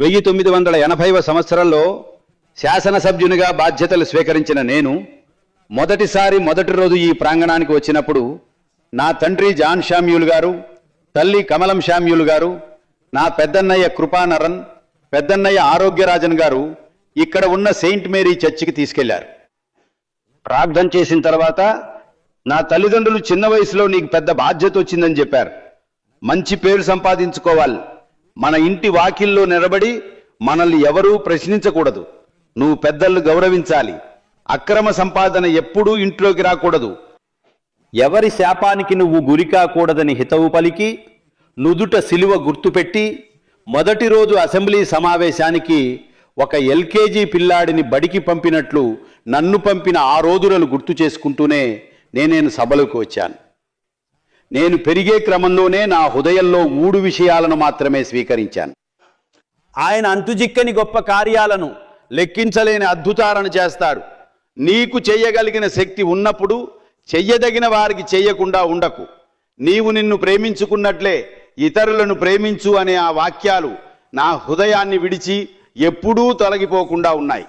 1980వ సంవత్సరంలో శాసనసభ్యునిగా బాధ్యతలు స్వీకరించిన నేను మొదటి రోజు ఈ ప్రాంగణానికి వచ్చినప్పుడు నా తండ్రి జాన్ శామ్యూల్ గారు, తల్లి కమలం శామ్యూల్ గారు, నా పెద్దన్నయ్య కృపానరన్, పెద్దన్నయ్య ఆరోగ్యరాజన్ గారు ఇక్కడ ఉన్న సెయింట్ మేరీ చర్చికి తీసుకెళ్లారు. ప్రార్థన చేసిన తర్వాత నా తల్లిదండ్రులు చిన్న వయసులో నీకు పెద్ద బాధ్యత వచ్చిందని చెప్పారు. మంచి పేరు సంపాదించుకోవాలి, మన ఇంటి వాకిల్లో నిలబడి మనల్ని ఎవరూ ప్రశ్నించకూడదు, నువ్వు పెద్దలను గౌరవించాలి, అక్రమ సంపాదన ఎప్పుడూ ఇంట్లోకి రాకూడదు, ఎవరి శాపానికి నువ్వు గురి కాకూడదని హితవు పలికి నుదుట సిలువ గుర్తుపెట్టి మొదటి రోజు అసెంబ్లీ సమావేశానికి ఒక ఎల్కేజీ పిల్లాడిని బడికి పంపినట్లు నన్ను పంపిన ఆ రోజులను గుర్తు చేసుకుంటూనే నేను సభలకు వచ్చాను. నేను పెరిగే క్రమంలోనే నా హృదయంలో 3 విషయాలను మాత్రమే స్వీకరించాను. ఆయన అంతుజిక్కని గొప్ప కార్యాలను, లెక్కించలేని అద్భుతాలను చేస్తాడు. నీకు చెయ్యగలిగిన శక్తి ఉన్నప్పుడు చెయ్యదగిన వారికి చెయ్యకుండా ఉండకు. నీవు నిన్ను ప్రేమించుకున్నట్లే ఇతరులను ప్రేమించు అనే ఆ వాక్యాలు నా హృదయాన్ని విడిచి ఎప్పుడూ తొలగిపోకుండా ఉన్నాయి.